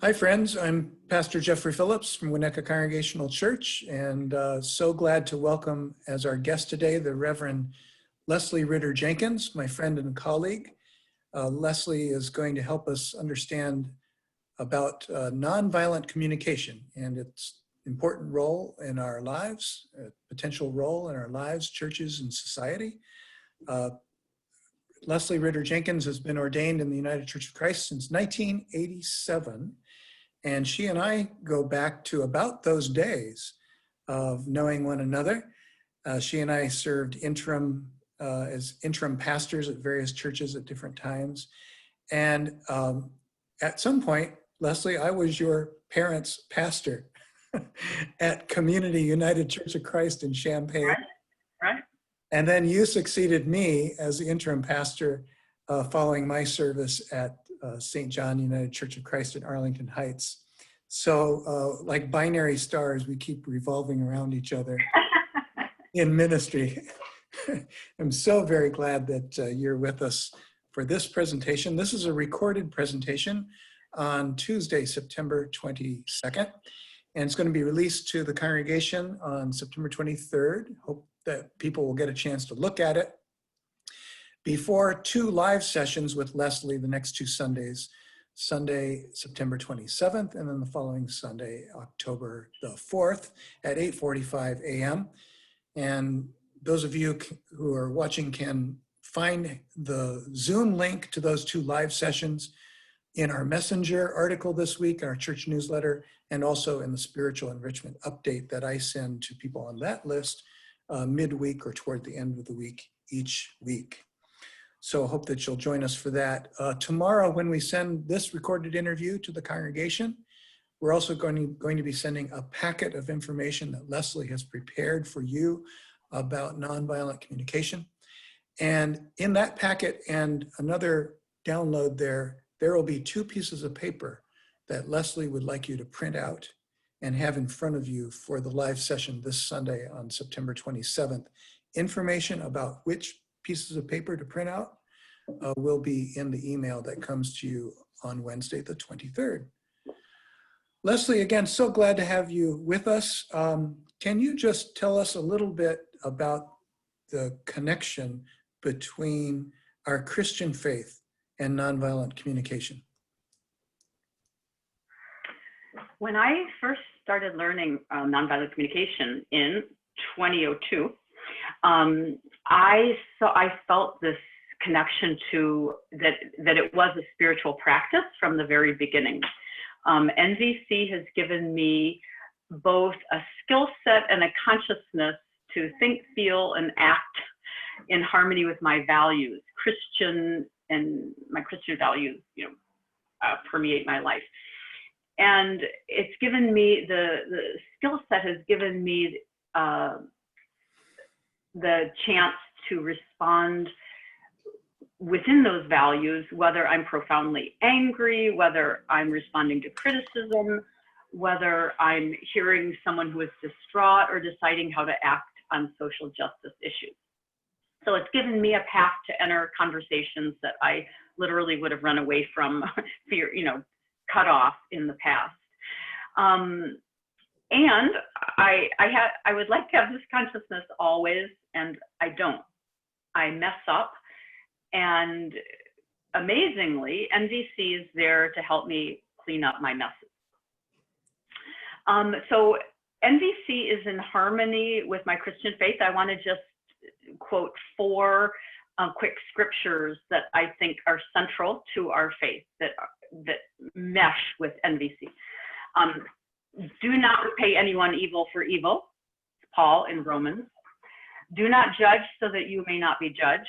Hi friends, I'm Pastor Jeffrey Phillips from Winnetka Congregational Church, and so glad to welcome as our guest today the Reverend Leslie Ritter-Jenkins, my friend and colleague. Leslie is going to help us understand about nonviolent communication and its important role in our lives, potential role in our lives, churches, and society. Leslie Ritter-Jenkins has been ordained in the United Church of Christ since 1987. And she and I go back to about those days of knowing one another. She and I served as interim pastors at various churches at different times. And at some point, Leslie, I was your parents' pastor at Community United Church of Christ in Champaign. Right. And then you succeeded me as the interim pastor following my service at St. John United Church of Christ in Arlington Heights. So like binary stars, we keep revolving around each other in ministry. I'm so very glad that you're with us for this presentation. This is a recorded presentation on Tuesday, September 22nd, and it's going to be released to the congregation on September 23rd. Hope that people will get a chance to look at it before two live sessions with Leslie the next two Sundays, Sunday, September 27th, and then the following Sunday, October the 4th at 8:45 a.m. And those of you who are watching can find the Zoom link to those two live sessions in our Messenger article this week, our church newsletter, and also in the spiritual enrichment update that I send to people on that list midweek or toward the end of the week each week. So I hope that you'll join us for that. Tomorrow, when we send this recorded interview to the congregation, we're also going to be sending a packet of information that Leslie has prepared for you about nonviolent communication. And in that packet and another download there will be two pieces of paper that Leslie would like you to print out and have in front of you for the live session this Sunday on September 27th. Information about which pieces of paper to print out will be in the email that comes to you on Wednesday, the 23rd. Leslie, again, so glad to have you with us. Can you just tell us a little bit about the connection between our Christian faith and nonviolent communication? When I first started learning nonviolent communication in 2002, I felt this connection to that it was a spiritual practice from the very beginning. NVC has given me both a skill set and a consciousness to think, feel, and act in harmony with my values. My Christian values, permeate my life. And it's given me, the skill set has given me the chance to respond within those values, whether I'm profoundly angry, whether I'm responding to criticism, whether I'm hearing someone who is distraught or deciding how to act on social justice issues. So it's given me a path to enter conversations that I literally would have run away from, fear, cut off in the past. And I would like to have this consciousness always, and I don't. I mess up, and amazingly, NVC is there to help me clean up my messes. So NVC is in harmony with my Christian faith. I want to just quote four quick scriptures that I think are central to our faith that mesh with NVC. Do not repay anyone evil for evil, Paul in Romans. Do not judge so that you may not be judged.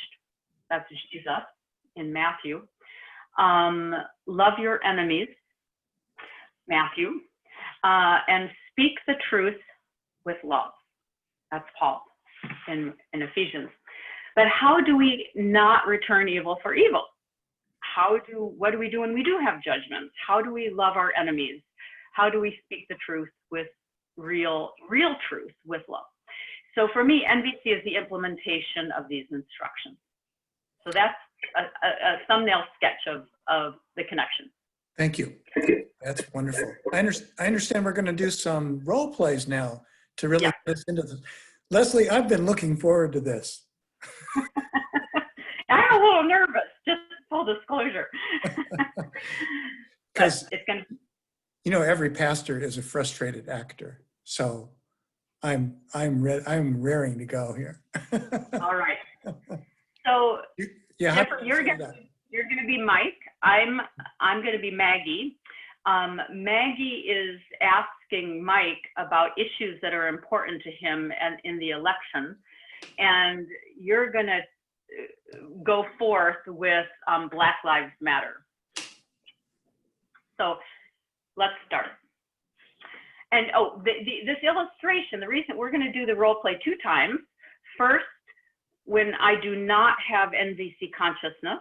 That's Jesus in Matthew. Love your enemies, Matthew. And speak the truth with love. That's Paul in Ephesians. But how do we not return evil for evil? What do we do when we do have judgments? How do we love our enemies? How do we speak the truth with real truth with love? So for me, NVC is the implementation of these instructions. So that's a thumbnail sketch of the connection. Thank you. That's wonderful. I understand we're going to do some role plays now to really Yeah. get us into this. Leslie, I've been looking forward to this. I'm a little nervous, just full disclosure. Because, it's gonna. you know, every pastor is a frustrated actor. So I'm raring to go here. All right. So Yeah, Jeffrey, you're gonna be Mike. I'm gonna be Maggie. Maggie is asking Mike about issues that are important to him and in the election, and you're gonna go forth with Black Lives Matter. So let's start. And this illustration, the reason we're going to do the role play 2 times. First, when I do not have NVC consciousness.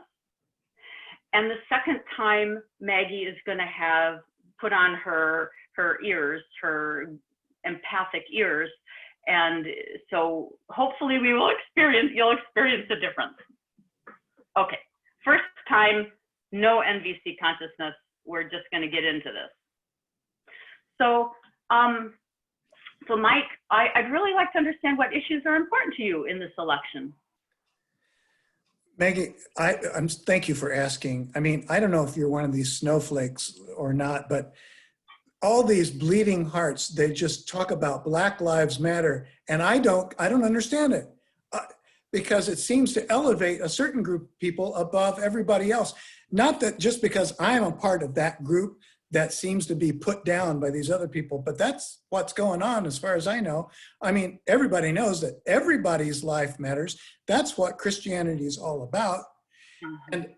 And the second time, Maggie is going to have put on her ears, her empathic ears. And so hopefully you'll experience the difference. Okay, first time, no NVC consciousness. We're just going to get into this. So, so Mike, I'd really like to understand what issues are important to you in this election. Maggie, thank you for asking. I mean, I don't know if you're one of these snowflakes or not, but all these bleeding hearts, they just talk about Black Lives Matter, and I don't understand it because it seems to elevate a certain group of people above everybody else. Not that just because I'm a part of that group that seems to be put down by these other people, but that's what's going on as far as I know. I mean, everybody knows that everybody's life matters. That's what Christianity is all about.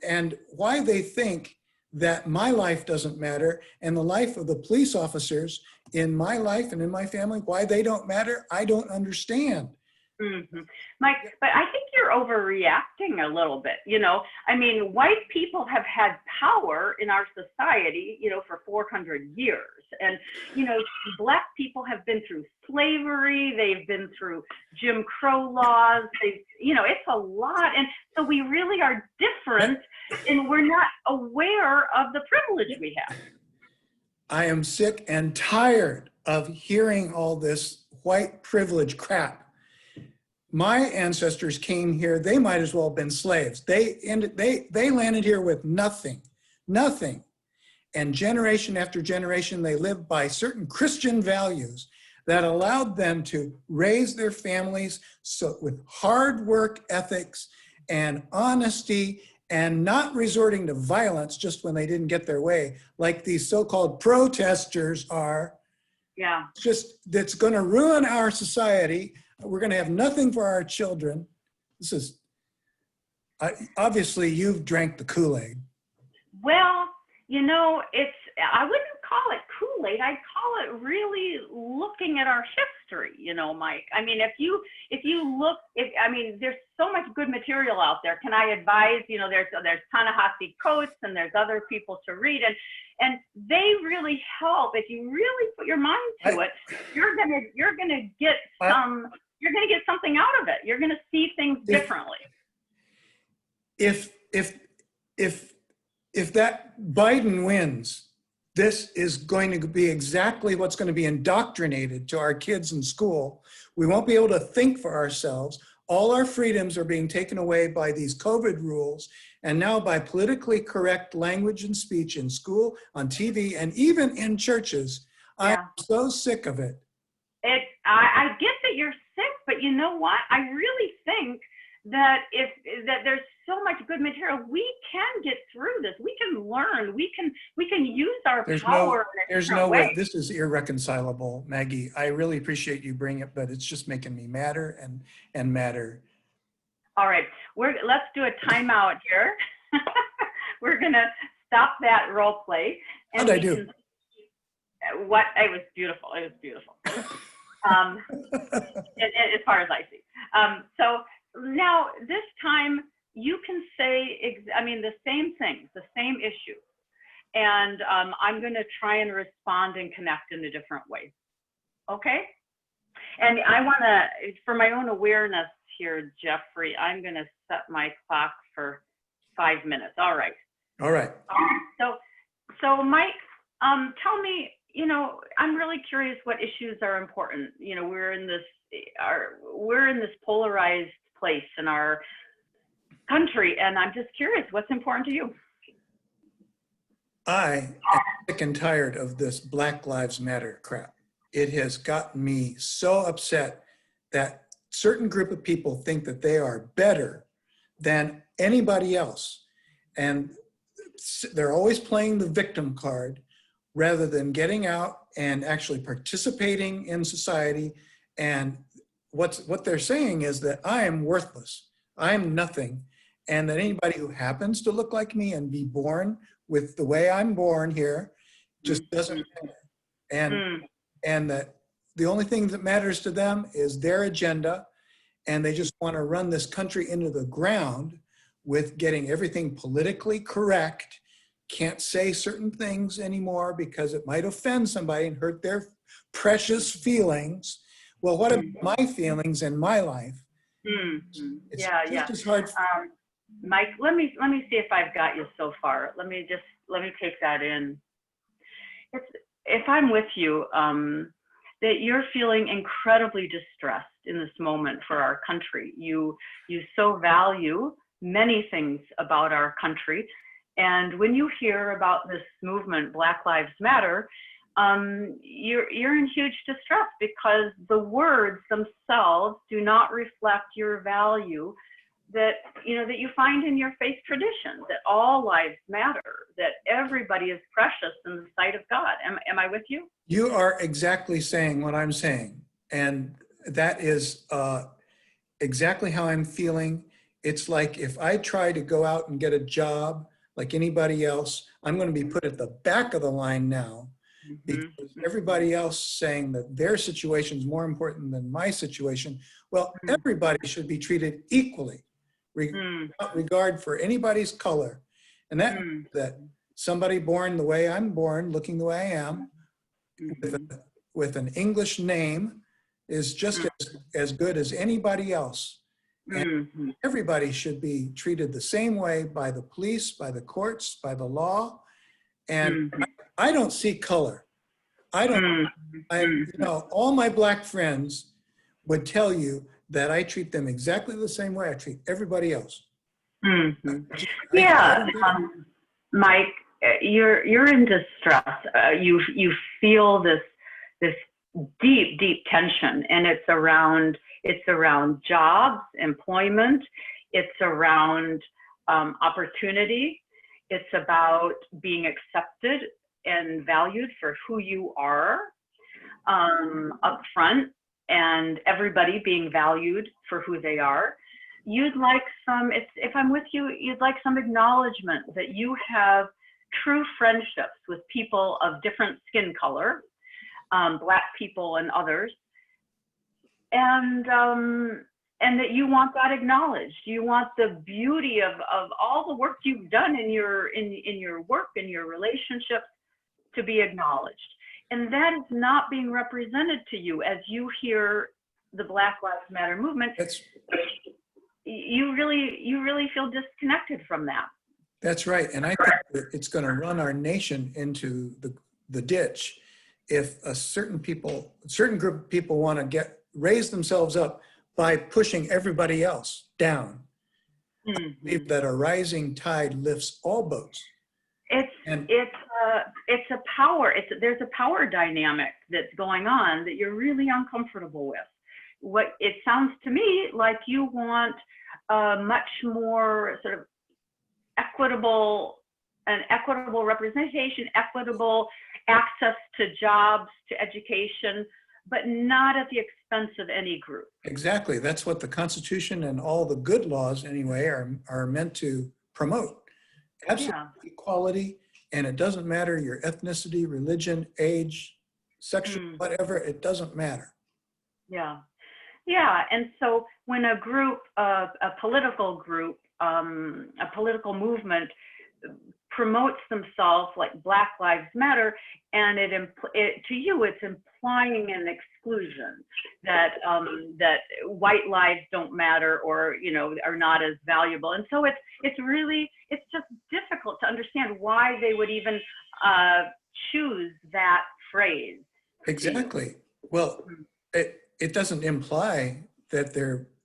And why they think that my life doesn't matter and the life of the police officers in my life and in my family, why they don't matter, I don't understand. Mike, but I think you're overreacting a little bit. You know, I mean, white people have had power in our society, you know, for 400 years. And, you know, Black people have been through slavery. They've been through Jim Crow laws. You know, it's a lot. And so we really are different and we're not aware of the privilege we have. I am sick and tired of hearing all this white privilege crap. My ancestors came here, they might as well have been slaves. They landed here with nothing. And generation after generation, they lived by certain Christian values that allowed them to raise their families with hard work ethics and honesty and not resorting to violence just when they didn't get their way, like these so-called protesters are. Yeah. That's gonna ruin our society. We're going to have nothing for our children. This is, obviously you've drank the Kool-Aid. Well, you know, I wouldn't call it Kool-Aid. I'd call it really looking at our history, you know, Mike. I mean, if you look, I mean, there's so much good material out there. Can I advise, you know, there's Ta-Nehisi Coates and there's other people to read, and they really help. If you really put your mind to it, you're gonna get something out of it. You're gonna see things differently. If that Biden wins, this is going to be exactly what's going to be indoctrinated to our kids in school. We won't be able to think for ourselves. All our freedoms are being taken away by these COVID rules, and now by politically correct language and speech in school, on TV, and even in churches. Yeah. I'm so sick of it. I get that you're sick, but you know what? I really think that that there's so much good material. We can get through this. We can learn. We can use our power. There's no way. This is irreconcilable, Maggie. I really appreciate you bringing it, but it's just making me madder and madder. All right, let's do a timeout here. We're gonna stop that role play. How'd I do? It was beautiful. It was beautiful. As far as I see. So now this time you can say, the same things, the same issue. And I'm going to try and respond and connect in a different way. Okay? And I want to, for my own awareness here, Jeffrey, I'm going to set my clock for 5 minutes. All right. All right. So So Mike, tell me, I'm really curious what issues are important. We're in this polarized place in our country, and I'm just curious, what's important to you? I am sick and tired of this Black Lives Matter crap. It has gotten me so upset that certain group of people think that they are better than anybody else. And they're always playing the victim card rather than getting out and actually participating in society. And what they're saying is that I am worthless, I am nothing, and that anybody who happens to look like me and be born with the way I'm born here just doesn't matter. And that the only thing that matters to them is their agenda, and they just want to run this country into the ground with getting everything politically correct. Can't say certain things anymore because it might offend somebody and hurt their precious feelings. Well, what about my feelings and my life? It's just as hard. Mike, let me see if I've got you so far. Let me take that in. If I'm with you, that you're feeling incredibly distressed in this moment for our country. You so value many things about our country. And when you hear about this movement, Black Lives Matter, you're in huge distress because the words themselves do not reflect your value that you find in your faith tradition, that all lives matter, that everybody is precious in the sight of God. Am I with you? You are exactly saying what I'm saying. And that is exactly how I'm feeling. It's like if I try to go out and get a job like anybody else, I'm going to be put at the back of the line now because everybody else saying that their situation is more important than my situation. Well, everybody should be treated equally, without regard for anybody's color. And that somebody born the way I'm born, looking the way I am, with an English name is just as good as anybody else. And everybody should be treated the same way by the police, by the courts, by the law. And I don't see color. All my Black friends would tell you that I treat them exactly the same way I treat everybody else. Mike, you're in distress. You feel this deep tension, and it's around jobs, employment, it's around opportunity, it's about being accepted and valued for who you are up front, and everybody being valued for who they are. You'd like if I'm with you, you'd like some acknowledgement that you have true friendships with people of different skin color, Black people and others, and that you want that acknowledged. You want the beauty of all the work you've done in your work, in your relationships, to be acknowledged. And that is not being represented to you as you hear the Black Lives Matter movement. You really feel disconnected from that. That's right. And I think it's going to run our nation into the ditch if a certain group of people want to raise themselves up by pushing everybody else down. I believe that a rising tide lifts all boats. There's a power dynamic that's going on that you're really uncomfortable with. It sounds to me like you want much more sort of equitable representation, equitable access to jobs, to education, but not at the expense of any group. Exactly. That's what the Constitution and all the good laws anyway are meant to promote. Absolute equality, and it doesn't matter your ethnicity, religion, age, sexual, whatever, it doesn't matter. Yeah. And so when a group, a political group, a political movement promotes themselves like Black Lives Matter, and to you it's implying an exclusion that white lives don't matter or are not as valuable, and so it's just difficult to understand why they would even choose that phrase. Exactly. Well, it doesn't imply that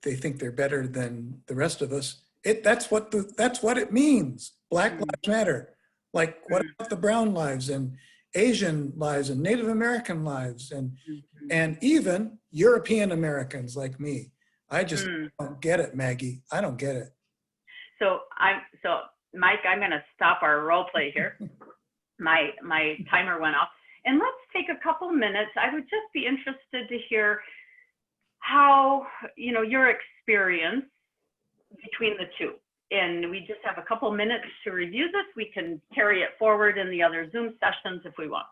they think they're better than the rest of us. That's what it means. Black Lives Matter. Like, what about the brown lives and Asian lives and Native American lives and even European Americans like me? I just don't get it, Maggie. I don't get it. So Mike, I'm going to stop our role play here. My timer went off, and let's take a couple minutes. I would just be interested to hear how, your experience between the two. And we just have a couple minutes to review this. We can carry it forward in the other Zoom sessions if we want.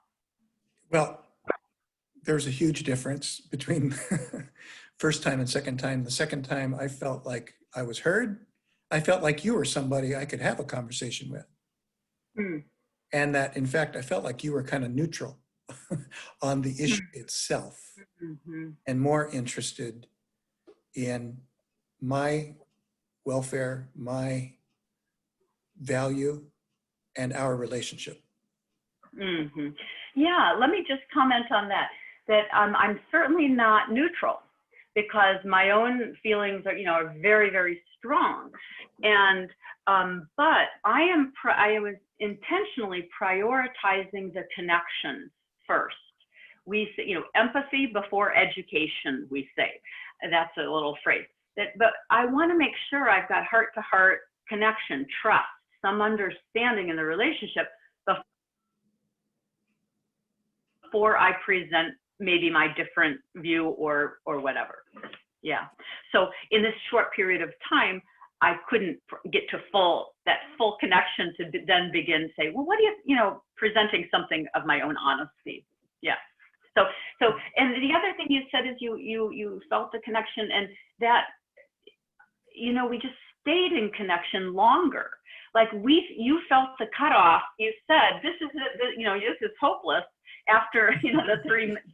Well, there's a huge difference between first time and second time. The second time, I felt like I was heard. I felt like you were somebody I could have a conversation with. And that, in fact, I felt like you were kind of neutral on the issue itself and more interested in my welfare, my value, and our relationship. Yeah, let me just comment on that. That I'm certainly not neutral, because my own feelings are very, very strong, and but I was intentionally prioritizing the connection first. We say, empathy before education, we say. That's a little phrase. But I want to make sure I've got heart-to-heart connection, trust, some understanding in the relationship before I present maybe my different view or whatever. Yeah. So in this short period of time, I couldn't get to that full connection to then begin to say, well, what do presenting something of my own honesty. Yeah. So, and the other thing you said is you felt the connection, and that, we just stayed in connection longer. Like you felt the cutoff. You said, this is hopeless after, the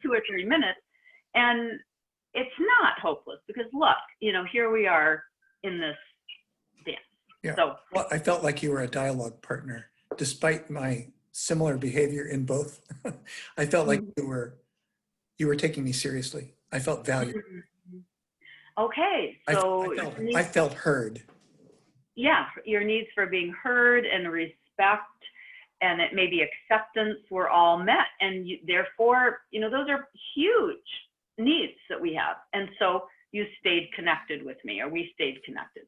2 or 3 minutes. And it's not hopeless, because look, here we are in this dance. Yeah. So, well, I felt like you were a dialogue partner, despite my similar behavior in both. I felt like you were taking me seriously. I felt valued. Okay, so I felt heard. Yeah, your needs for being heard and respect, and it maybe acceptance were all met, and therefore, those are huge needs that we have, and so you stayed connected with me, or we stayed connected.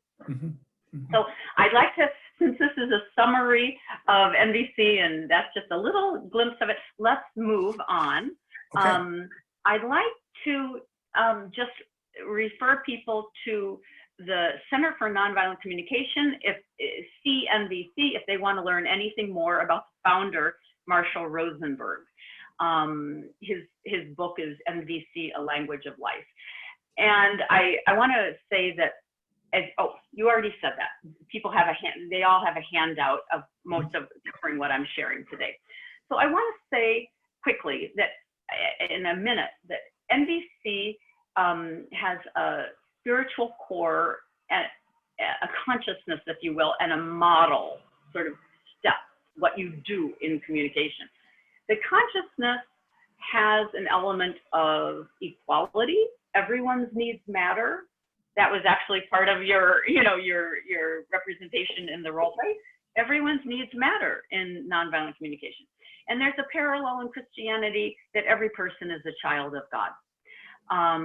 So I'd like to, since this is a summary of NVC and that's just a little glimpse of it, let's move on. Okay. I'd like to just refer people to the Center for Nonviolent Communication, CNVC, if they want to learn anything more about the founder, Marshall Rosenberg. His book is NVC, A Language of Life. And I want to say that, you already said that. People have they all have a handout of most of covering what I'm sharing today. So I want to say quickly that in a minute that NVC has a spiritual core, and a consciousness, if you will, and a model sort of step, what you do in communication. The consciousness has an element of equality. Everyone's needs matter. That was actually part of your representation in the role play. Everyone's needs matter in nonviolent communication. And there's a parallel in Christianity that every person is a child of God.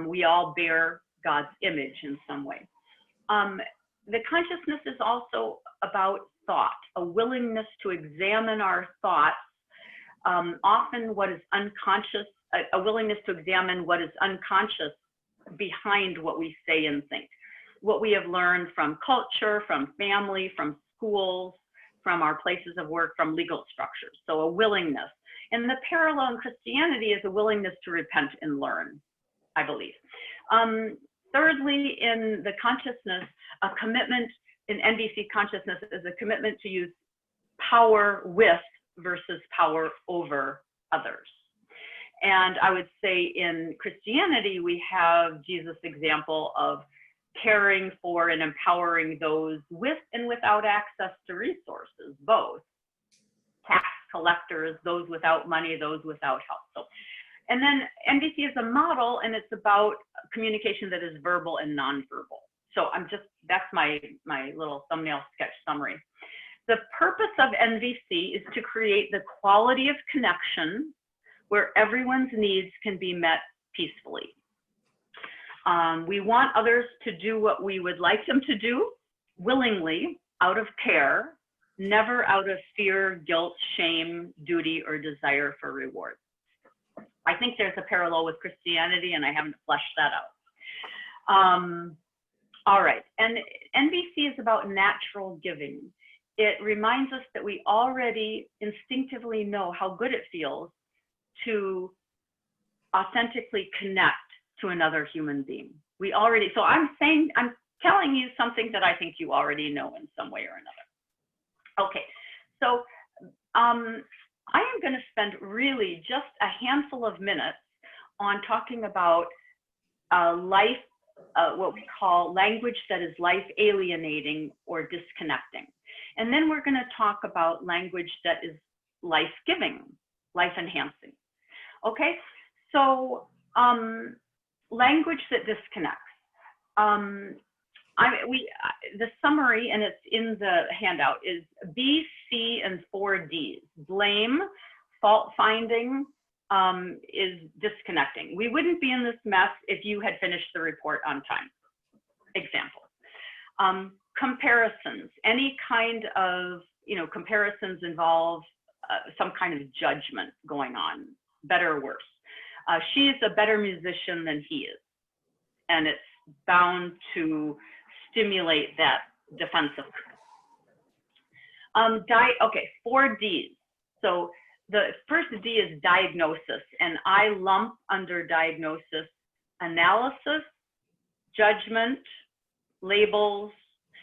We all bear God's image in some way. The consciousness is also about thought, a willingness to examine our thoughts, often what is unconscious, a willingness to examine what is unconscious behind what we say and think, what we have learned from culture, from family, from schools, from our places of work, from legal structures. So a willingness. And the parallel in Christianity is a willingness to repent and learn, I believe. Thirdly, in the consciousness, a commitment in NVC consciousness is a commitment to use power with versus power over others. And I would say in Christianity, we have Jesus' example of caring for and empowering those with and without access to resources, both. Tax collectors, those without money, those without help. So, and then NVC is a model, and it's about communication that is verbal and nonverbal. So that's my little thumbnail sketch summary. The purpose of NVC is to create the quality of connection where everyone's needs can be met peacefully. We want others to do what we would like them to do willingly, out of care, never out of fear, guilt, shame, duty, or desire for reward. I think there's a parallel with Christianity, and I haven't fleshed that out. All right, and NVC is about natural giving. It reminds us that we already instinctively know how good it feels to authentically connect to another human being. So I'm telling you something that I think you already know in some way or another. Okay, so I am going to spend really just a handful of minutes on talking about what we call language that is life alienating or disconnecting. And then we're going to talk about language that is life giving, life enhancing. Okay, so language that disconnects. The summary, and it's in the handout, is B, C, and 4 Ds. Blame, fault finding, is disconnecting. We wouldn't be in this mess if you had finished the report on time. Example. Comparisons. Any kind of, comparisons involve some kind of judgment going on, better or worse. She's a better musician than he is, and it's bound to stimulate that defensiveness. Okay, 4 Ds. So the first D is diagnosis, and I lump under diagnosis analysis, judgment, labels,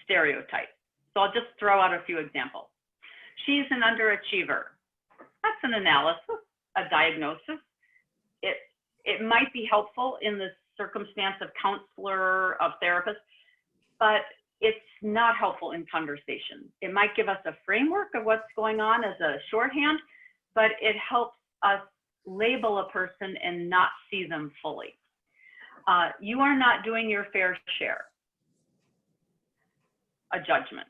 stereotypes. So I'll just throw out a few examples. She's an underachiever. That's an analysis, a diagnosis. It might be helpful in the circumstance of counselor, of therapist, but it's not helpful in conversation. It might give us a framework of what's going on as a shorthand, but it helps us label a person and not see them fully. You are not doing your fair share. A judgment.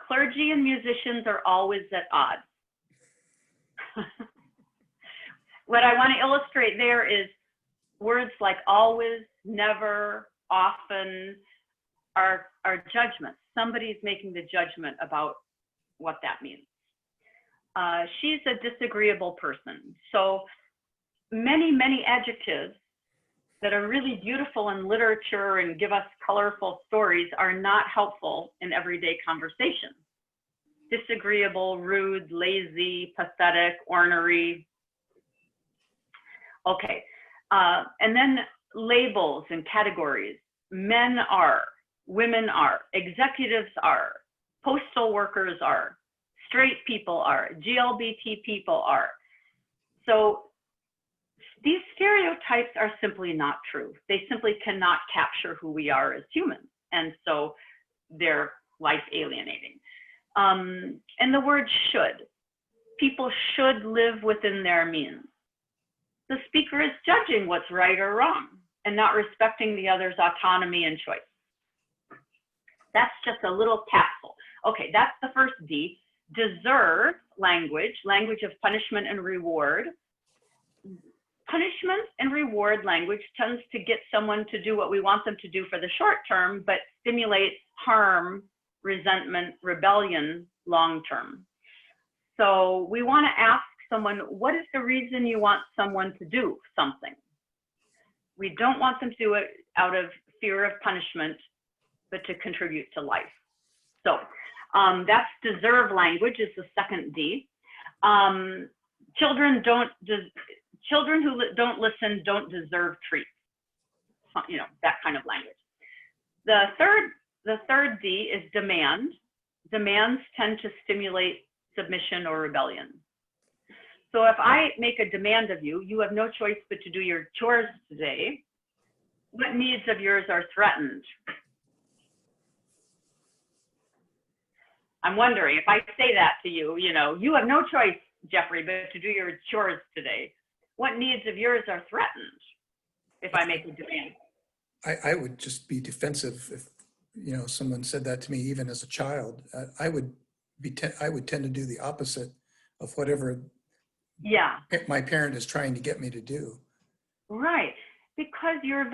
Clergy and musicians are always at odds. What I want to illustrate there is words like always, never, often are judgments. Somebody's making the judgment about what that means. She's a disagreeable person. So many, many adjectives that are really beautiful in literature and give us colorful stories are not helpful in everyday conversation. Disagreeable, rude, lazy, pathetic, ornery. Okay, and then labels and categories. Men are, women are, executives are, postal workers are, straight people are, GLBT people are. So these stereotypes are simply not true. They simply cannot capture who we are as humans. And so they're life alienating. And the word should. People should live within their means. The speaker is judging what's right or wrong and not respecting the other's autonomy and choice. That's just a little capsule. Okay, that's the first D. Deserve language, language of punishment and reward. Punishment and reward language tends to get someone to do what we want them to do for the short term, but stimulates harm, resentment, rebellion long term. So we want to ask someone, what is the reason you want someone to do something? We don't want them to do it out of fear of punishment, but to contribute to life. So that's deserve language is the second D. Children who don't listen don't deserve treats. That kind of language. The third D is demand. Demands tend to stimulate submission or rebellion. So if I make a demand of you, you have no choice but to do your chores today. What needs of yours are threatened? I'm wondering if I say that to you, you know, you have no choice, Jeffrey, but to do your chores today. What needs of yours are threatened if I make a demand? I would just be defensive if, you know, someone said that to me, even as a child. I would tend to do the opposite of whatever Yeah, my parent is trying to get me to do. right. Because you're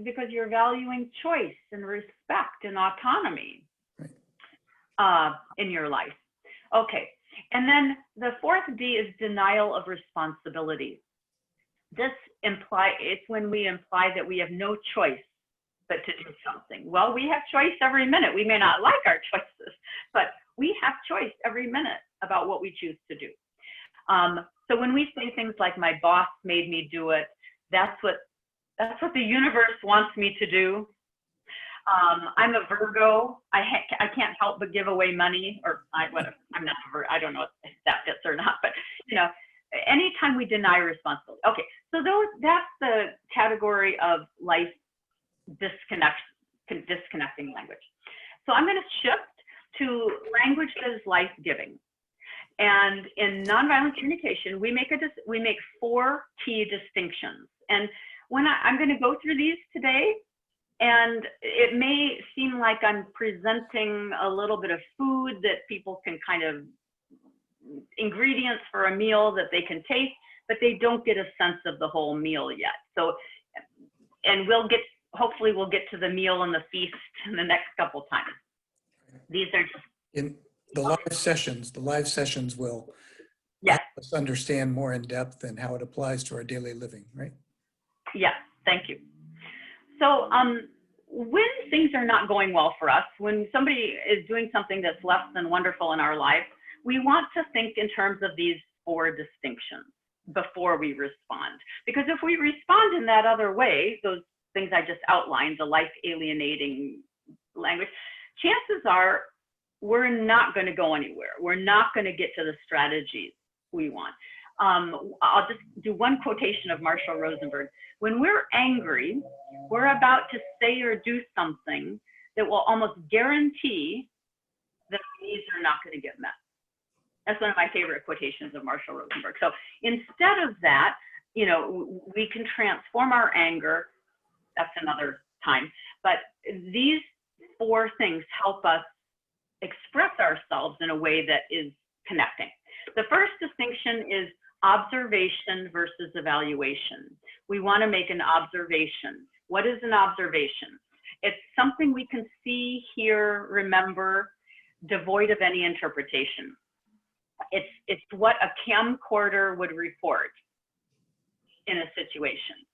because you're valuing choice and respect and autonomy in your life. Okay. And then the fourth D is denial of responsibility. It's when we imply that we have no choice but to do something. Well, we have choice every minute. We may not like our choices, but we have choice every minute about what we choose to do. So when we say things like, my boss made me do it, that's what the universe wants me to do. I'm a Virgo. I can't help but give away money, or I'm not a Virgo. I don't know if that fits or not, but you know, anytime we deny responsibility. Okay, so that's the category of life disconnecting language. So I'm going to shift to language that is life-giving. And in nonviolent communication, we make 4 key distinctions. And when I'm going to go through these today, and it may seem like I'm presenting a little bit of food that people can kind of, ingredients for a meal that they can taste, but they don't get a sense of the whole meal yet. So, and hopefully we'll get to the meal and the feast in the next couple times. These are just In the live sessions will yes. help us understand more in depth and how it applies to our daily living, right? Yes, thank you. So when things are not going well for us, when somebody is doing something that's less than wonderful in our life, we want to think in terms of these 4 distinctions before we respond. Because if we respond in that other way, those things I just outlined, the life alienating language, chances are we're not going to go anywhere. We're not going to get to the strategies we want. I'll just do one quotation of Marshall Rosenberg. When we're angry, we're about to say or do something that will almost guarantee that our needs are not going to get met. That's one of my favorite quotations of Marshall Rosenberg. So instead of that, you know, we can transform our anger. That's another time. But these 4 things help us express ourselves in a way that is connecting. The first distinction is observation versus evaluation. We want to make an observation. What is an observation? It's something we can see, hear, remember, devoid of any interpretation. It's what a camcorder would report in a situation.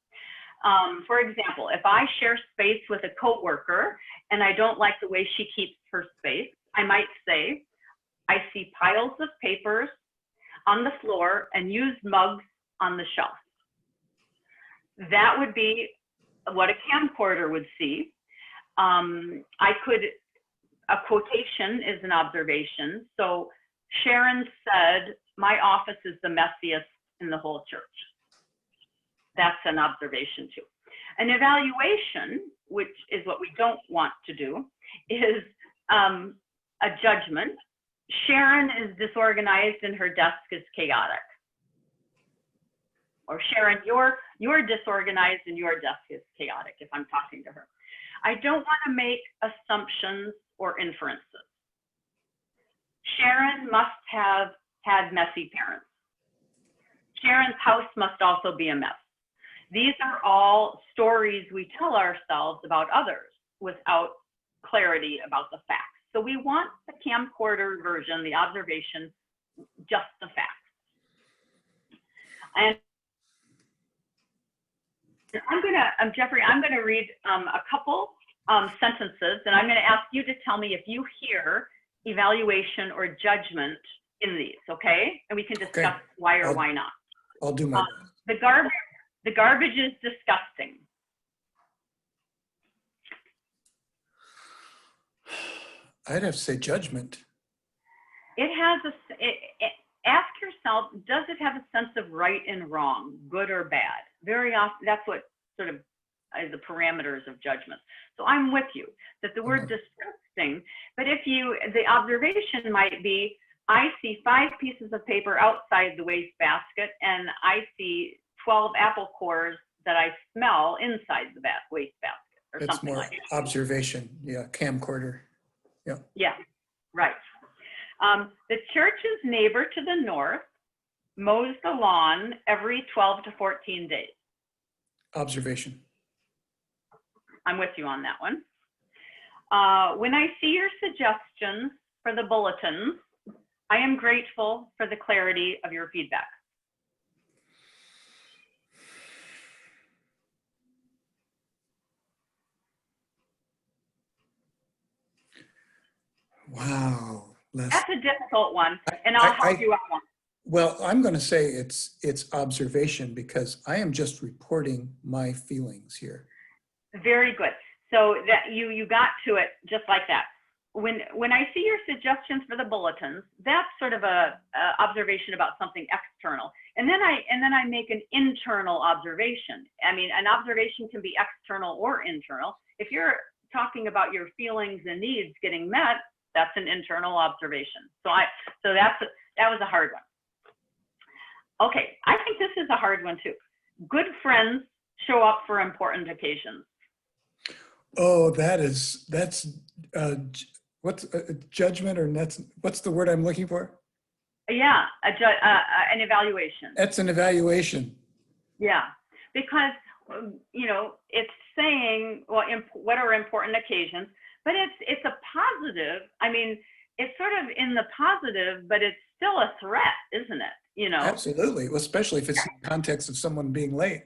For example, if I share space with a coworker and I don't like the way she keeps her space, I might say, I see piles of papers on the floor and used mugs on the shelf. That would be what a camcorder would see. A quotation is an observation. So Sharon said, my office is the messiest in the whole church. That's an observation too. An evaluation, which is what we don't want to do, is a judgment. Sharon is disorganized and her desk is chaotic. Or Sharon, you're disorganized and your desk is chaotic, if I'm talking to her. I don't want to make assumptions or inferences. Sharon must have had messy parents. Sharon's house must also be a mess. These are all stories we tell ourselves about others without clarity about the facts. So we want the camcorder version, the observation, just the facts. And Jeffrey, I'm gonna read a couple sentences, and I'm gonna ask you to tell me if you hear evaluation or judgment in these, okay? And we can discuss why or why not. I'll do my best. The garbage is disgusting. I'd have to say judgment. It has ask yourself, does it have a sense of right and wrong, good or bad? Very often, that's what sort of is the parameters of judgment. So I'm with you that the word interesting. But the observation might be, I see 5 pieces of paper outside the wastebasket, and I see 12 apple cores that I smell inside the wastebasket, or That's something more like that. observation. Yeah, camcorder. Yeah. Yeah, right. The church's neighbor to the north mows the lawn every 12 to 14 days. Observation. I'm with you on that one. When I see your suggestions for the bulletins, I am grateful for the clarity of your feedback. Wow. That's a difficult one, and I'll help you out one. Well, I'm going to say it's observation, because I am just reporting my feelings here. Very good. So that you got to it just like that. When I see your suggestions for the bulletins, that's sort of a observation about something external, and then I make an internal observation. I mean, an observation can be external or internal. If you're talking about your feelings and needs getting met, that's an internal observation. So that was a hard one. Okay, I think this is a hard one too. Good friends show up for important occasions. Oh, that's what's judgment, or what's the word I'm looking for? Yeah, an evaluation. That's an evaluation. Yeah, because it's saying, well, what are important occasions, but it's a positive. I mean, it's sort of in the positive, but it's still a threat, isn't it? Absolutely. Well, especially if it's in the context of someone being late.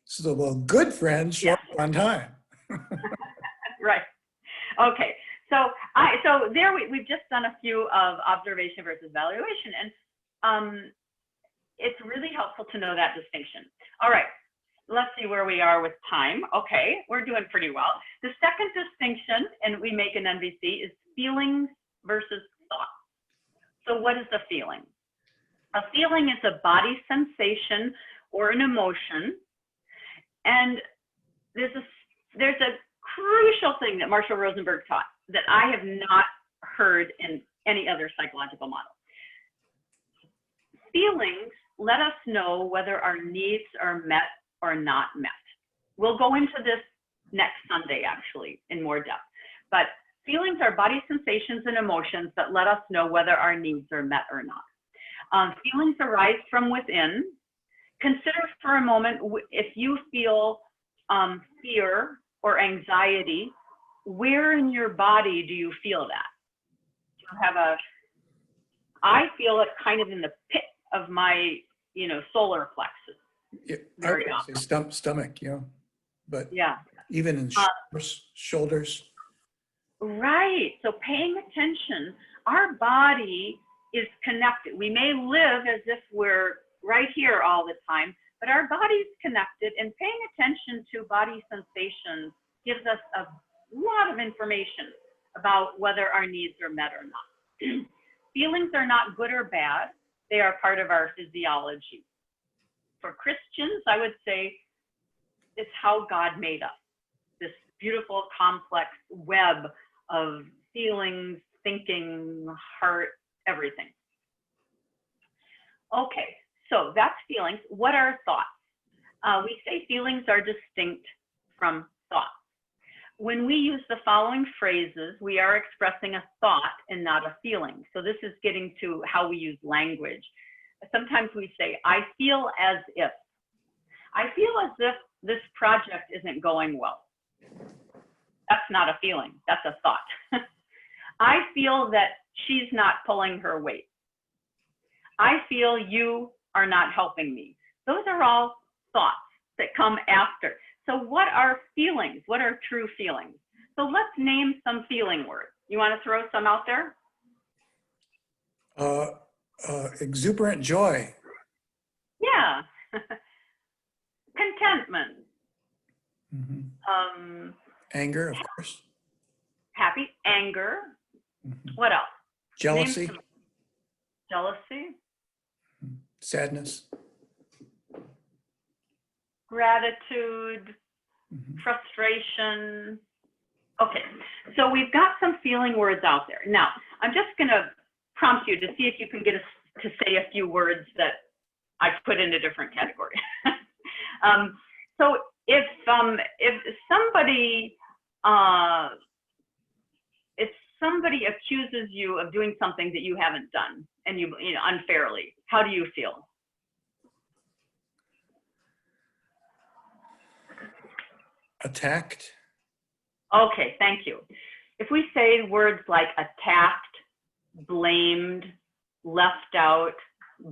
So, well, good friends show up on time. Right. Okay. So there we've just done a few of observation versus evaluation, and it's really helpful to know that distinction. All right. Let's see where we are with time. Okay, we're doing pretty well. The second distinction, and we make an NVC, is feelings versus thoughts. So what is a feeling? A feeling is a body sensation or an emotion. And there's a crucial thing that Marshall Rosenberg taught that I have not heard in any other psychological model. Feelings let us know whether our needs are met or not met. We'll go into this next Sunday, actually, in more depth. But feelings are body sensations and emotions that let us know whether our needs are met or not. Feelings arise from within. Consider for a moment, if you feel fear or anxiety, where in your body do you feel that? Do you have I feel it kind of in the pit of my, solar plexus. Yeah, I would say stomach, but yeah, even in shoulders. Right. So paying attention, our body is connected. We may live as if we're right here all the time, but our body's connected, and paying attention to body sensations gives us a lot of information about whether our needs are met or not. Feelings are not good or bad. They are part of our physiology. For Christians, I would say it's how God made us, this beautiful, complex web of feelings, thinking, heart, everything. Okay, so that's feelings. What are thoughts? We say feelings are distinct from thoughts. When we use the following phrases, we are expressing a thought and not a feeling. So this is getting to how we use language. Sometimes we say, I feel as if. I feel as if this project isn't going well. That's not a feeling, that's a thought. I feel that she's not pulling her weight. I feel you are not helping me. Those are all thoughts that come after. So what are feelings? What are true feelings? So let's name some feeling words. You want to throw some out there? Exuberant joy. Yeah. Contentment. Mm-hmm. Anger, of course. Happy, anger. Mm-hmm. What else? Jealousy. Jealousy. Sadness. Gratitude. Mm-hmm. Frustration. Okay, so we've got some feeling words out there. Now, I'm just going to prompt you to see if you can get us to say a few words that I put in a different category. So if somebody accuses you of doing something that you haven't done and you know unfairly, how do you feel? Attacked. Okay, thank you. If we say words like attacked, blamed, left out,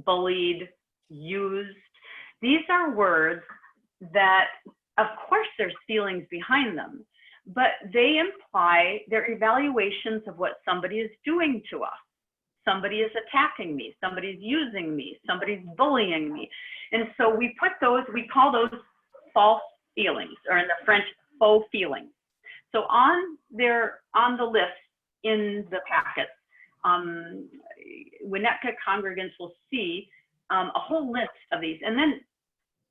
bullied, used, these are words that, of course, there's feelings behind them, but they imply their evaluations of what somebody is doing to us. Somebody is attacking me, somebody's using me, somebody's bullying me. And so we call those false feelings, or in the French, faux feelings. So on the list in the packet, Winnetka congregants will see a whole list of these, and then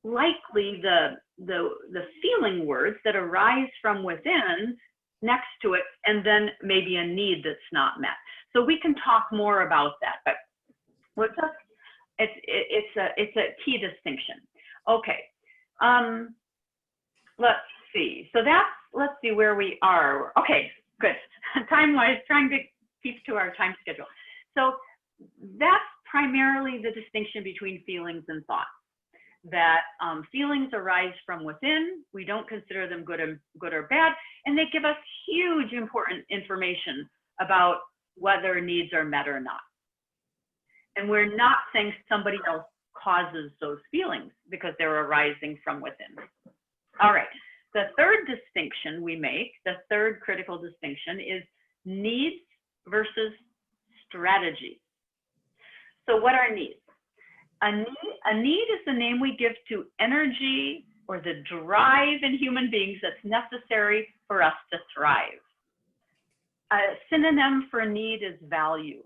likely the feeling words that arise from within next to it, and then maybe a need that's not met. So we can talk more about that, but it's a key distinction. Okay, let's see. So let's see where we are. Okay, good. Time-wise, trying to keep to our time schedule. So that's primarily the distinction between feelings and thoughts. That feelings arise from within. We don't consider them good or bad, and they give us huge important information about whether needs are met or not. And we're not saying somebody else causes those feelings because they're arising from within. All right, the third distinction we make, the third critical distinction, is needs versus strategy. So what are needs? A need is the name we give to energy or the drive in human beings that's necessary for us to thrive. A synonym for need is value.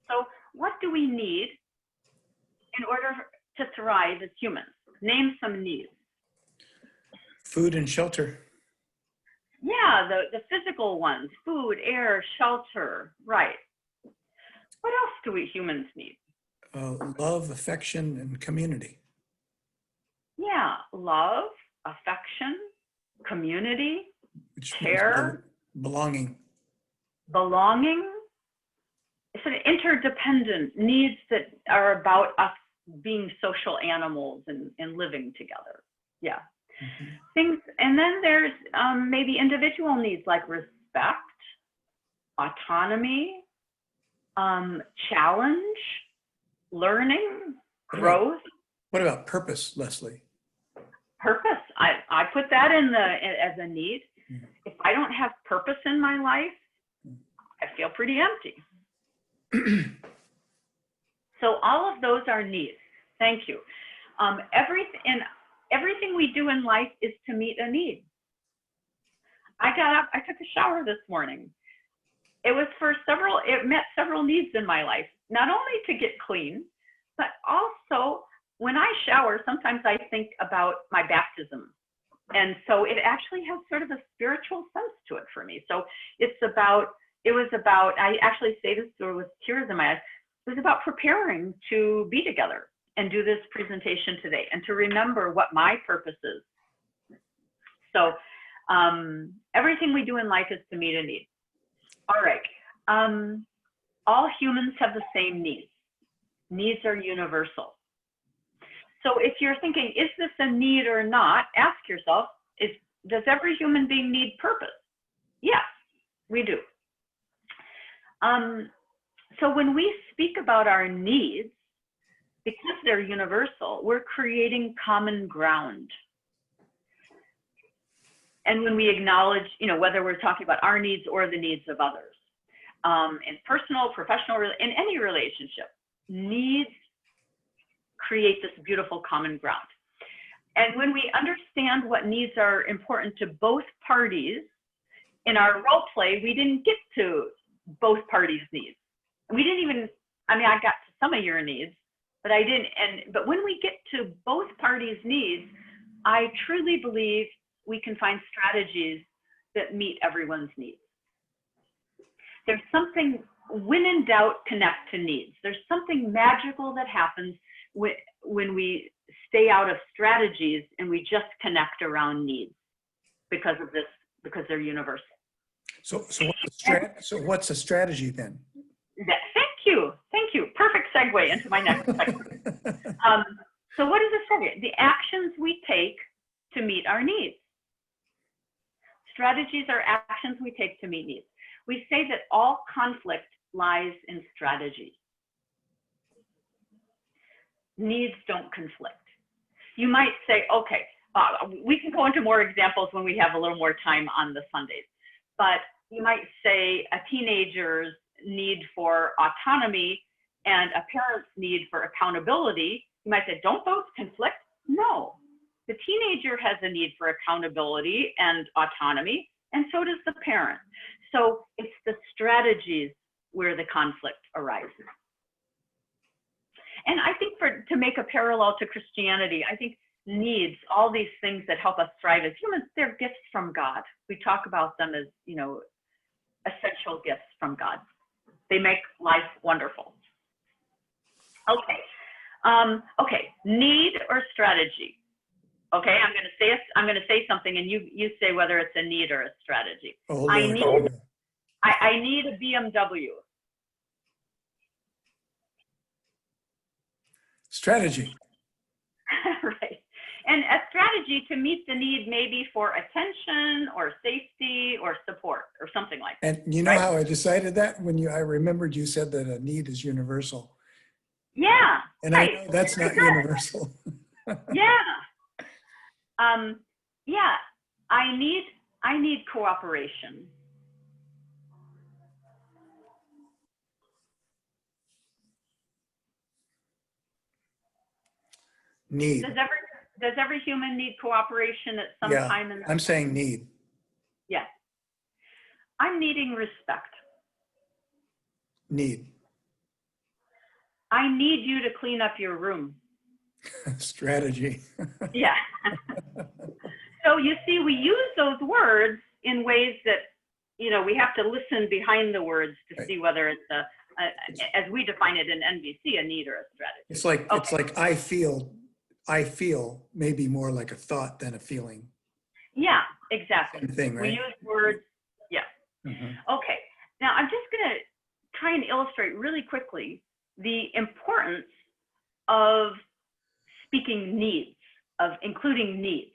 So what do we need in order to thrive as humans? Name some needs. Food and shelter. Yeah, the physical ones, food, air, shelter, right. What else do we humans need? Love, affection, and community. Yeah, love, affection, community, Which care, belonging. Belonging. It's an interdependent needs that are about us being social animals and living together. Yeah. Mm-hmm. Things, and then there's maybe individual needs like respect, autonomy, challenge, learning, growth. What about purpose, Leslie? Purpose. I put that as a need. Mm-hmm. If I don't have purpose in my life, I feel pretty empty. So all of those are needs. Thank you. Everything we do in life is to meet a need. I got up, I took a shower this morning. It met several needs in my life, not only to get clean, but also when I shower, sometimes I think about my baptism. And so it actually has sort of a spiritual sense to it for me. So I actually say this with tears in my eyes, it was about preparing to be together and do this presentation today and to remember what my purpose is. So everything we do in life is to meet a need. All right, all humans have the same needs. Needs are universal. So if you're thinking, is this a need or not, ask yourself, does every human being need purpose? Yes, we do. So when we speak about our needs, because they're universal, we're creating common ground. And when we acknowledge, whether we're talking about our needs or the needs of others, in personal, professional, in any relationship, needs create this beautiful common ground. And when we understand what needs are important to both parties, in our role play, we didn't get to both parties' needs. We didn't even, I got to some of your needs, but I didn't. But when we get to both parties' needs, I truly believe we can find strategies that meet everyone's needs. There's something, when in doubt, connect to needs. There's something magical that happens when we stay out of strategies and we just connect around needs because of this, because they're universal. So what's a strategy then? Thank you. Perfect segue into my next section. So what is a strategy? The actions we take to meet our needs. Strategies are actions we take to meet needs. We say that all conflict lies in strategy. Needs don't conflict. You might say, okay, we can go into more examples when we have a little more time on the Sundays, but you might say a teenager's need for autonomy and a parent's need for accountability. You might say, don't those conflict? No. The teenager has a need for accountability and autonomy, and so does the parent. So it's the strategies where the conflict arises. And I think to make a parallel to Christianity, I think needs, all these things that help us thrive as humans, they're gifts from God. We talk about them as, essential gifts from God. They make life wonderful. Okay, need or strategy. Okay, I'm going to say something, and you say whether it's a need or a strategy. Oh, I need a BMW. Strategy. Right. And a strategy to meet the need maybe for attention or safety or support or something like that. And you know how I decided that? I remembered you said that a need is universal. Yeah. And right. I know that's not universal. Yeah. I need cooperation. Need. Does every human need cooperation at some time? I'm saying need. Yes. I'm needing respect. Need. I need you to clean up your room. Strategy. Yeah. So you see, we use those words in ways that, we have to listen behind the words to see whether it's as we define it in NVC, a need or a strategy. It's like I feel maybe more like a thought than a feeling. Yeah, exactly. Same thing, right? We use words. Yeah. Mm-hmm. Okay. Now I'm just going to try and illustrate really quickly the importance of speaking needs, of including needs.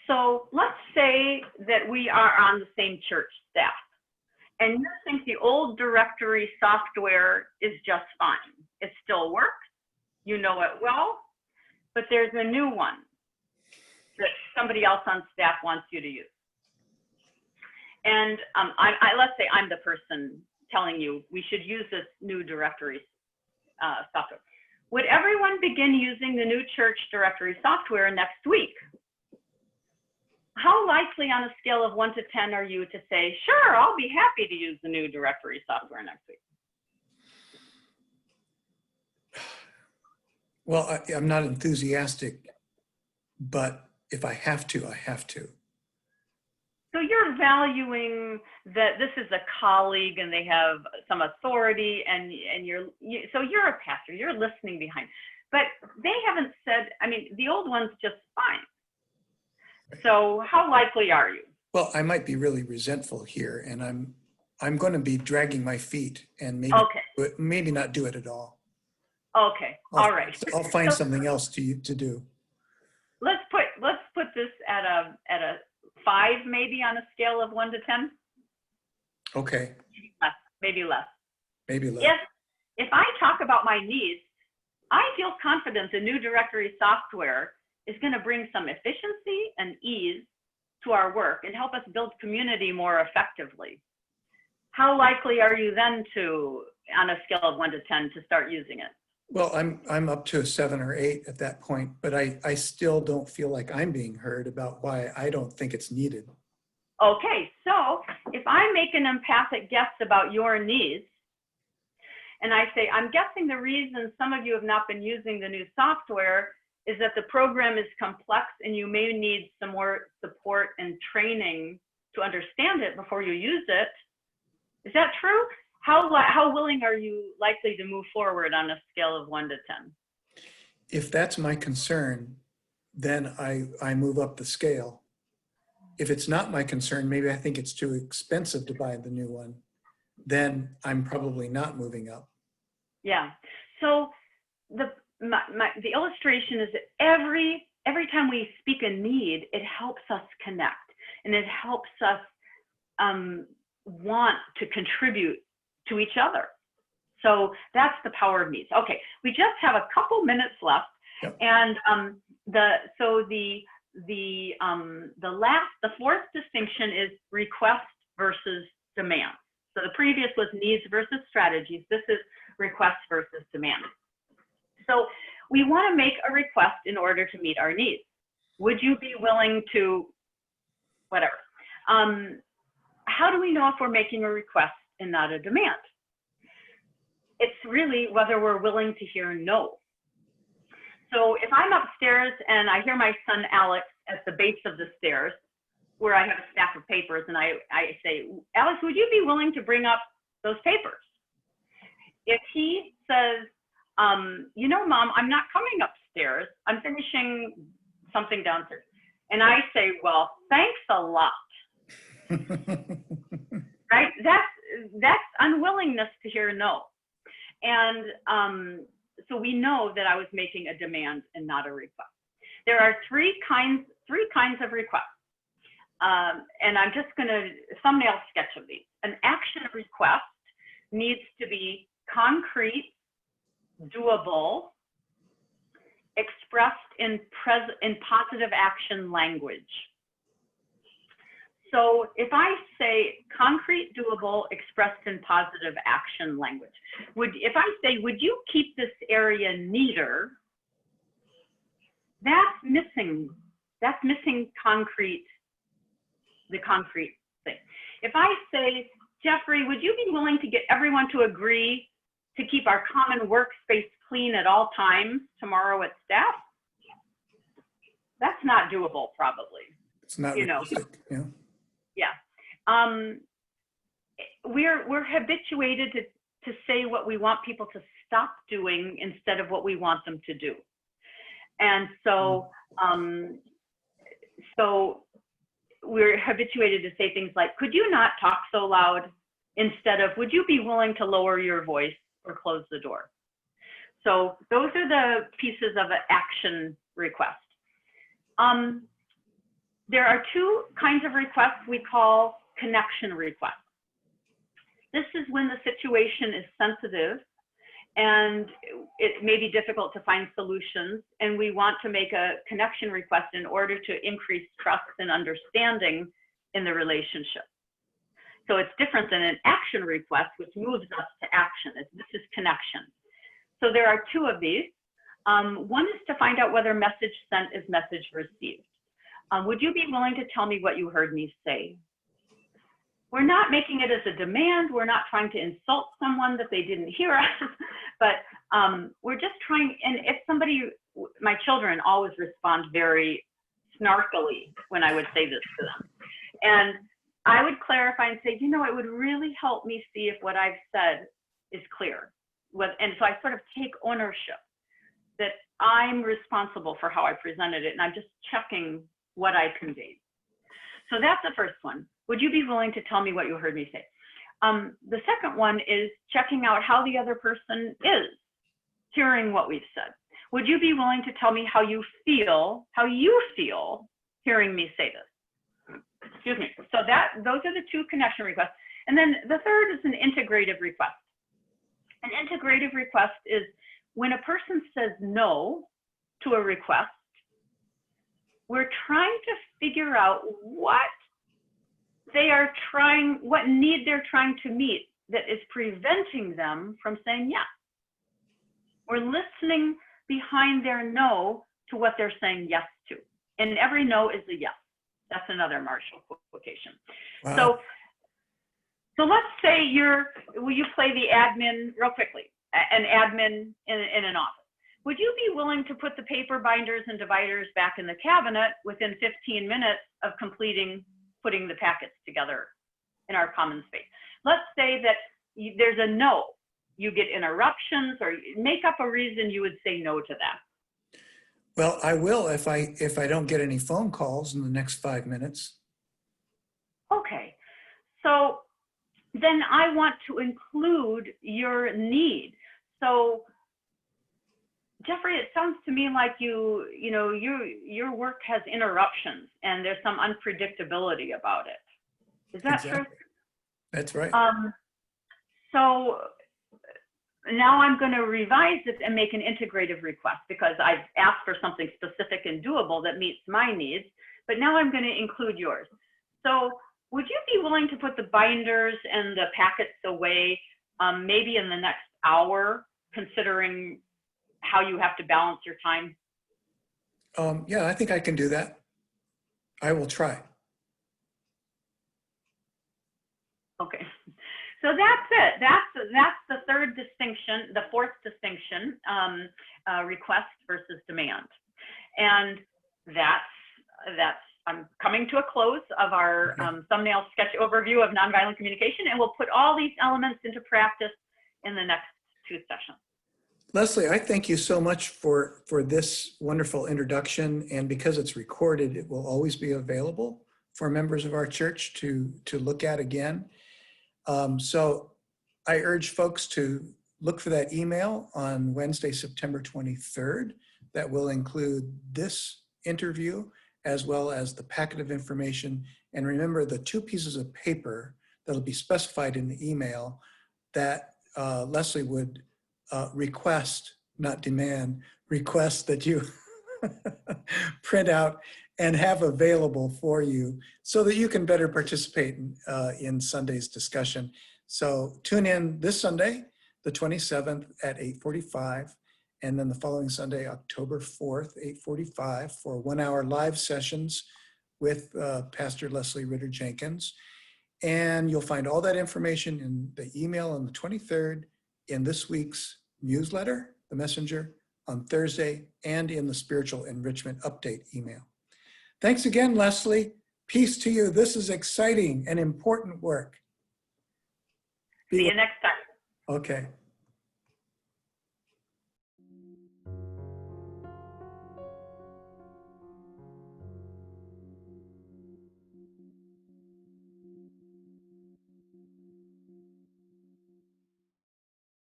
So let's say that we are on the same church staff, and you think the old directory software is just fine. It still works, you know it well, but there's a new one that somebody else on staff wants you to use. And let's say I'm the person telling you we should use this new directory software. Would everyone begin using the new church directory software next week? How likely on a scale of 1 to 10 are you to say, sure, I'll be happy to use the new directory software next week? Well, I'm not enthusiastic, but if I have to, I have to. So you're valuing that this is a colleague and they have some authority, and so you're a pastor, you're listening behind. But they haven't said, the old one's just fine. So how likely are you? Well, I might be really resentful here, and I'm going to be dragging my feet and maybe not do it at all. Okay. All right. I'll find something else to do. Let's put this at a 5 maybe on a scale of 1 to 10. Okay. Maybe less. Maybe less. If I talk about my needs, I feel confident the new directory software is going to bring some efficiency and ease to our work and help us build community more effectively. How likely are you then to, on a scale of 1 to 10, to start using it? Well, I'm up to a 7 or 8 at that point, but I still don't feel like I'm being heard about why I don't think it's needed. Okay, so if I make an empathic guess about your needs, and I say, I'm guessing the reason some of you have not been using the new software is that the program is complex and you may need some more support and training to understand it before you use it. Is that true? How willing are you likely to move forward on a scale of 1 to 10? If that's my concern, then I move up the scale. If it's not my concern, maybe I think it's too expensive to buy the new one, then I'm probably not moving up. Yeah. So the illustration is that every time we speak a need, it helps us connect, and it helps us want to contribute to each other. So that's the power of needs. Okay, we just have a couple minutes left, Yep. and the fourth distinction is request versus demand. So the previous was needs versus strategies. This is request versus demand. So we want to make a request in order to meet our needs. Would you be willing to, whatever. How do we know if we're making a request and not a demand? It's really whether we're willing to hear no. So if I'm upstairs and I hear my son Alex at the base of the stairs, where I have a stack of papers, and I say, Alex, would you be willing to bring up those papers? If he says, you know, Mom, I'm not coming upstairs, I'm finishing something downstairs. And I say, well, thanks a lot. Right? That's unwillingness to hear no. And so we know that I was making a demand and not a request. There are three kinds of requests. And I'm just going to thumbnail sketch of these. An action request needs to be concrete, doable, expressed in positive action language. So if I say concrete, doable, expressed in positive action language, if I say, would you keep this area neater? That's missing the concrete thing. If I say, Jeffrey, would you be willing to get everyone to agree to keep our common workspace clean at all times tomorrow at staff? That's not doable, probably. It's not realistic, yeah. Yeah. We're habituated to say what we want people to stop doing instead of what we want them to do. And so, so we're habituated to say things like, could you not talk so loud? Instead of, would you be willing to lower your voice or close the door? So those are the pieces of an action request. There are two kinds of requests we call connection requests. This is when the situation is sensitive and it may be difficult to find solutions, and we want to make a connection request in order to increase trust and understanding in the relationship. So it's different than an action request, which moves us to action. This is connection. So there are two of these. One is to find out whether message sent is message received. Would you be willing to tell me what you heard me say? We're not making it as a demand. We're not trying to insult someone that they didn't hear us, but we're just trying, and if somebody, my children always respond very snarkily when I would say this to them. And I would clarify and say, you know, it would really help me see if what I've said is clear. And so I sort of take ownership that I'm responsible for how I presented it, and I'm just checking what I conveyed. So that's the first one. Would you be willing to tell me what you heard me say? The second one is checking out how the other person is hearing what we've said. Would you be willing to tell me how you feel hearing me say this? Excuse me. So those are the two connection requests. And then the third is an integrative request. An integrative request is when a person says no to a request, we're trying to figure out what need they're trying to meet that is preventing them from saying yes. We're listening behind their no to what they're saying yes to. And every no is a yes. That's another Marshall quotation. Wow. So let's say will you play the admin real quickly, an admin in an office. Would you be willing to put the paper binders and dividers back in the cabinet within 15 minutes of completing putting the packets together in our common space. Let's say that there's a no, you get interruptions, or make up a reason you would say no to that. Well, I will if I don't get any phone calls in the next 5 minutes. Okay, so then I want to include your need. So Jeffrey, it sounds to me like your work has interruptions and there's some unpredictability about it. Is that Exactly. true? That's right. So now I'm going to revise it and make an integrative request because I've asked for something specific and doable that meets my needs, but now I'm going to include yours. So would you be willing to put the binders and the packets away maybe in the next hour, considering how you have to balance your time? Yeah, I think I can do that. I will try. Okay, so that's it. That's the third distinction, the fourth distinction, request versus demand. And I'm coming to a close of our thumbnail sketch overview of nonviolent communication, and we'll put all these elements into practice in the next 2 sessions. Leslie, I thank you so much for this wonderful introduction, and because it's recorded, it will always be available for members of our church to look at again. So I urge folks to look for that email on Wednesday, September 23rd. That will include this interview as well as the packet of information. And remember the 2 pieces of paper that'll be specified in the email that Leslie would request, not demand, request that you print out and have available for you so that you can better participate in Sunday's discussion. So tune in this Sunday, the 27th at 8:45, and then the following Sunday, October 4th, 8:45 for 1-hour live sessions with Pastor Leslie Ritter-Jenkins. And you'll find all that information in the email on the 23rd, in this week's newsletter, the messenger, on Thursday, and in the spiritual enrichment update email. Thanks again, Leslie. Peace to you. This is exciting and important work. See you next time. Okay.